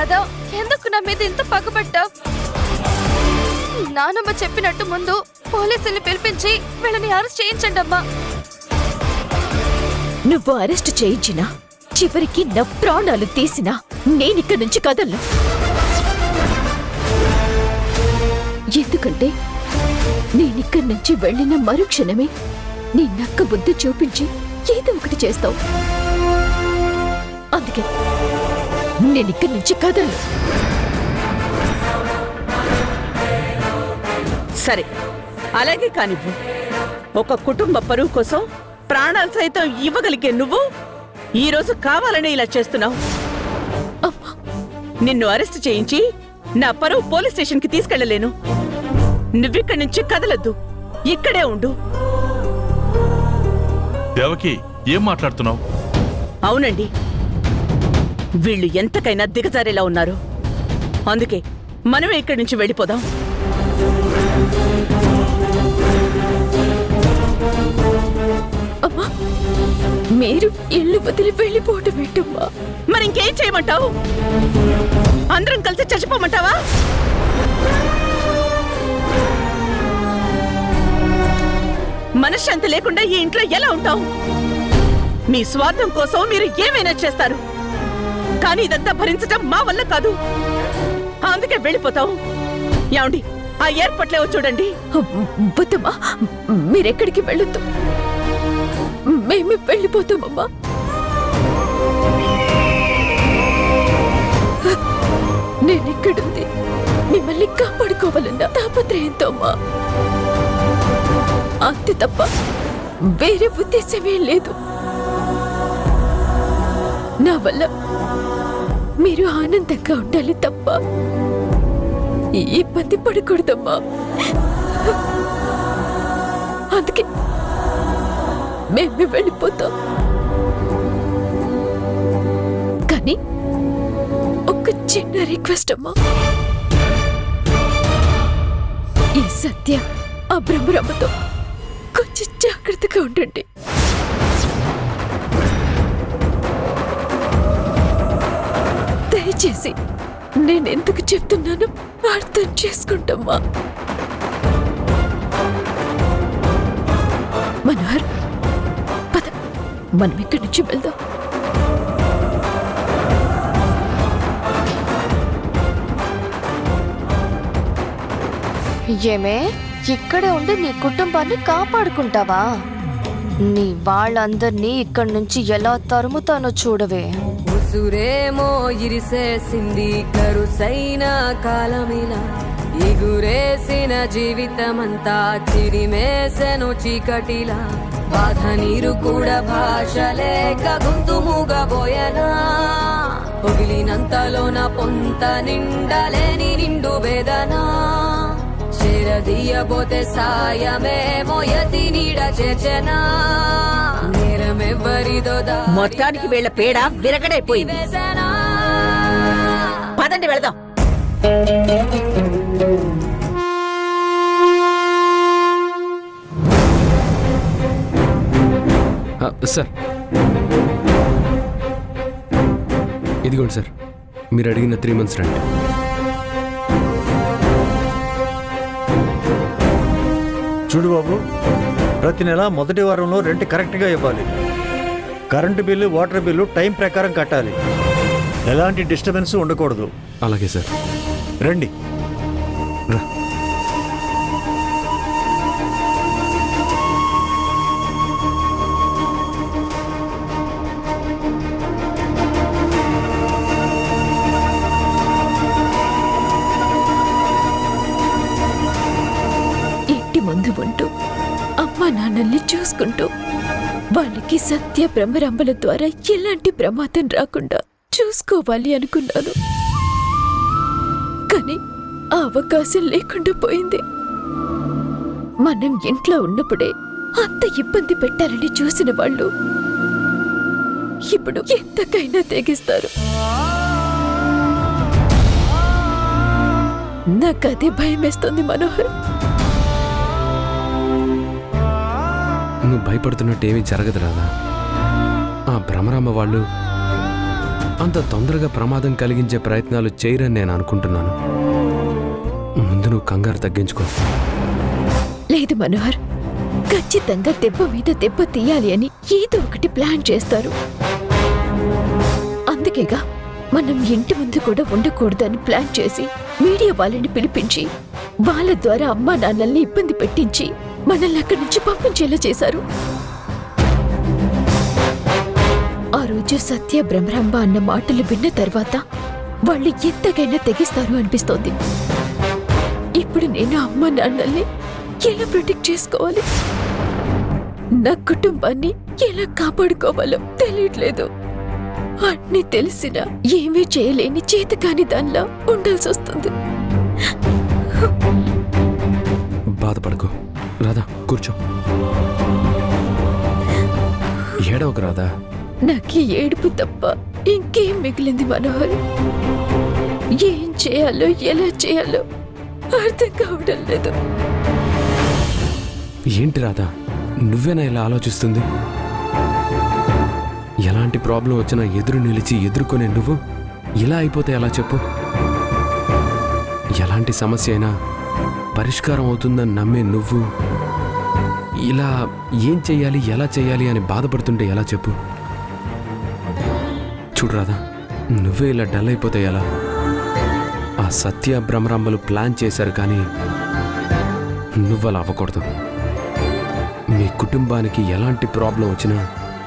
రాధా, ఎందుకు నా మీద ఇంత పగబట్టావు? నానమ్మ చెప్పినట్టు ముందు పోలీసుల్ని పిలిపించి వీళ్ళని అరెస్ట్ చేయించండి అమ్మా. నువ్వు అరెస్ట్ చేయించినా చివరికి నా ప్రాణాలు తీసినా నేనిక్కడి నుంచి కదలను. ఎందుకంటే నేనిక్కడి నుంచి వెళ్ళిన మరుక్షణమే నీ నక్క బుద్ధి చూపించి ఏదో ఒకటి చేస్తావు. అందుకే నేనిక్కడి నుంచి కదలను. సరే, అలాగే కానివ్వు. ఒక కుటుంబ పరువు కోసం ప్రాణాలు సైతం ఇవ్వగలిగే నువ్వు ఈరోజు కావాలని ఇలా చేస్తున్నావు. నిన్ను అరెస్ట్ చేయించి నా పరువు పోలీస్ స్టేషన్కి తీసుకెళ్లలేను. నువ్విక్కడి నుంచి కదలొద్దు, ఇక్కడే ఉండు. దేవకి, ఏం మాట్లాడుతున్నావు? అవునండి, వీళ్ళు ఎంతకైనా దిగజారేలా ఉన్నారు. అందుకే మనమే ఇక్కడి నుంచి వెళ్ళిపోదాం. అమ్మా, మీరు ఇల్లు వదిలి వెళ్ళిపోవటం ఏంటమ్మా? మరి ఇంకేం చేయమంటావు? అందరం కలిసి చచ్చిపోమంటావా? మనశ్శాంతి లేకుండా ఈ ఇంట్లో ఎలా ఉంటావు? మీ స్వార్థం కోసం మీరు ఏమైనా చేస్తారు, కానీ ఇదంతా భరించటం మా వల్ల కాదు. అందుకే వెళ్ళిపోతావు. ఏమండి, ఆ ఏర్పాట్లేవో చూడండి. వద్దమ్మా, మీరెక్కడికి వెళ్ళొద్దు, మేమే వెళ్ళిపోతామమ్మా. నేనెక్కడుంది మిమ్మల్ని కాపాడుకోవాలన్నా తాపత్రయంతో అమ్మా, అంతే తప్ప వేరే ఉద్దేశమే లేదు. నా వల్ల మీరు ఆనందంగా ఉండాలి తప్ప ఇబ్బంది పడకూడదమ్మా. అందుకే మేమే వెళ్ళిపోతాం. కానీ ఒక చిన్న రిక్వెస్ట్ అమ్మా, ఈ సత్య ఆ బ్రహ్మరమ్మతో కొంచెం జాగ్రత్తగా ఉండండి. దయచేసి నేనెందుకు చెప్తున్నానో అర్థం చేసుకుంటామా. మనోహర్, పద, మనం ఇక్కడి నుంచి వెళ్దాం. ఏమే, ఇక్కడే ఉండి నీ కుటుంబాన్ని కాపాడుకుంటావా? నీ వాళ్ళందర్నీ ఇక్కడి నుంచి ఎలా తరుముతానో చూడవే. ఉసురేమో ఇరిసేసింది కరుసైన కాలమిలా, ఎగురేసిన జీవితమంతా చిరిమేసెను చీకటిలా. బాధ నీరు కూడా భాష లేక గొంతు మూగబోయనా, పొగిలినంతలోన పొంత నిండలేని నిండు వేదనా. చేరదీయబోతే సాయమేమో యతి నీడ చేర్చెనా, నేరమెవ్వరిదో మొత్తానికి వీళ్ళ పేడ విరగడైపోయింది. పదండి వెళదాం. సార్, ఇదిగోండి సార్, మీరు అడిగిన 3 months రండి. చూడు బాబు, ప్రతి నెల మొదటి వారంలో రెంట్ కరెక్ట్గా ఇవ్వాలి. Current bill, water bill time ప్రకారం కట్టాలి. ఎలాంటి డిస్టర్బెన్స్ ఉండకూడదు. అలాగే సార్. రండి. రా. ఇంటి ముందు ఉంటూ అమ్మా నాన్నల్ని చూసుకుంటూ వాళ్ళకి సత్య బ్రహ్మరంభల ద్వారా ఎలాంటి ప్రమాదం రాకుండా చూసుకోవాలి అనుకున్నాను. కానీ ఆ అవకాశం లేకుండా పోయింది. మనం ఇంట్లో ఉన్నప్పుడే అంత ఇబ్బంది పెట్టాలని చూసిన వాళ్ళు ఇప్పుడు ఎంతకైనా తెగిస్తారు. నాకదే భయమేస్తుంది మనోహర్. నువ్వు భయపడుతున్నట్టు ఏమీ జరగదు రాదా. ఆ భ్రమరామ వాళ్ళు అంత తొందరగా ప్రమాదం కలిగించే ప్రయత్నాలు చేయరని నేను అనుకుంటున్నాను. ముందు నువ్వు కంగారు తగ్గించుకో. లేదు మనోహర్, ఖచ్చితంగా దెబ్బ మీద దెబ్బ తీయాలి అని ఏదో ఒకటి ప్లాన్ చేస్తారు. అందుకేగా మనం ఇంటి ముందు కూడా ఉండకూడదని ప్లాన్ చేసి మీడియా వాళ్ళని పిలిపించి వాళ్ళ ద్వారా అమ్మా నాన్నల్ని ఇబ్బంది పెట్టించి మనల్ని అక్కడి నుంచి పంపించేలా చేశారు. ఆ రోజు సత్య బ్రహ్మరాంబ అన్న మాటలు విన్న తర్వాత వాళ్ళు ఎంతకైనా తెగిస్తారు అనిపిస్తోంది. ఇప్పుడు నేను అమ్మా నాన్నల్ని ఎలా ప్రొటెక్ట్ చేసుకోవాలి, నా కుటుంబాన్ని ఎలా కాపాడుకోవాలో తెలియట్లేదు. అన్నీ తెలిసినా ఏమీ చేయలేని చేతకాని దానిలా ఉండాల్సి వస్తుంది. బాధపడకు రాధా, కూర్చో. ఏడవకు రాధా. నాకు ఈ ఏడుపు తప్ప ఇంకేం మిగిలింది మనోహర్. ఏం చేయాలో ఎలా చేయాలో అర్థం కావడం లేదు. ఏంటి రాధా, నువ్వేనా ఇలా ఆలోచిస్తుంది? ఎలాంటి ప్రాబ్లం వచ్చినా ఎదురు నిలిచి ఎదుర్కొనే నువ్వు ఇలా అయిపోతే ఎలా చెప్పు? ఎలాంటి సమస్య అయినా పరిష్కారం అవుతుందని నమ్మే నువ్వు ఇలా ఏం చెయ్యాలి, ఎలా చెయ్యాలి అని బాధపడుతుంటే ఎలా చెప్పు? చూడు రాధా, నువ్వే ఇలా డల్ అయిపోతే ఎలా? ఆ సత్య బ్రహ్మరాంబలు ప్లాన్ చేశారు, కానీ నువ్వలా అవ్వకూడదు. మీ కుటుంబానికి ఎలాంటి ప్రాబ్లం వచ్చినా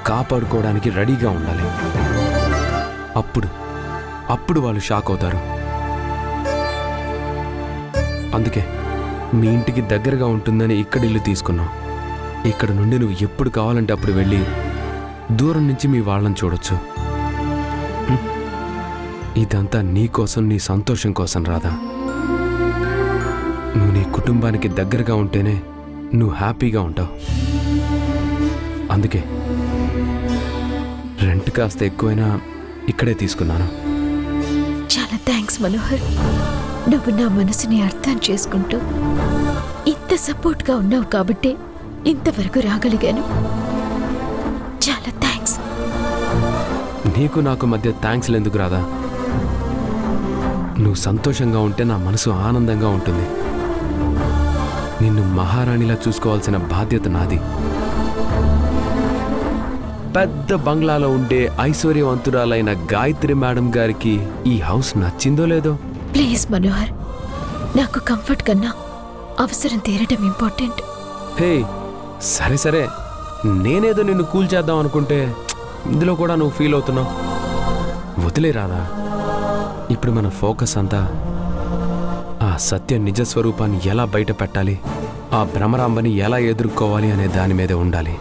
కాపాడుకోవడానికి రెడీగా ఉండాలి. అప్పుడు వాళ్ళు షాక్ అవుతారు. అందుకే మీ ఇంటికి దగ్గరగా ఉంటుందని ఇక్కడ ఇల్లు తీసుకున్నావు. ఇక్కడ నుండి నువ్వు ఎప్పుడు కావాలంటే అప్పుడు వెళ్ళి దూరం నుంచి మీ వాళ్ళని చూడొచ్చు. ఇదంతా నీ కోసం, నీ సంతోషం కోసం రాదా. నువ్వు నీ కుటుంబానికి దగ్గరగా ఉంటేనే నువ్వు హ్యాపీగా ఉంటావు. అందుకే రెంట్ కాస్త ఎక్కువైనా ఇక్కడే తీసుకున్నాను. చాలా థ్యాంక్స్ మనోహర్. నువ్వు నా మనసుని అర్థం చేసుకుంటూ ఇంత సపోర్ట్గా ఉన్నావు కాబట్టి ఇంతవరకు రాగలిగాను. చాలా థ్యాంక్స్. నీకు నాకు మధ్య థ్యాంక్స్లు ఎందుకు రాదా? నువ్వు సంతోషంగా ఉంటే నా మనసు ఆనందంగా ఉంటుంది. నిన్ను మహారాణిలా చూసుకోవాల్సిన బాధ్యత నాది. పెద్ద బంగ్లాలో ఉండే ఐశ్వర్యవంతురాలైన గాయత్రి మేడం గారికి ఈ హౌస్ నచ్చిందో లేదో? ప్లీజ్ మనోహర్, నాకు కంఫర్ట్ కన్నా అవసరం తీరడం ఇంపార్టెంట్. హే, సరే సరే, నేనేదో నిన్ను కూల్ చేద్దాం అనుకుంటే ఇందులో కూడా నువ్వు ఫీల్ అవుతున్నావు. వదిలే రాదా. ఇప్పుడు మన ఫోకస్ అంతా ఆ సత్య నిజస్వరూపాన్ని ఎలా బయట పెట్టాలి, ఆ భ్రమరాంబని ఎలా ఎదుర్కోవాలి అనే దాని మీదే ఉండాలి.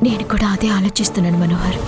నేను కూడా అదే ఆలోచిస్తున్నాను మనోహర్.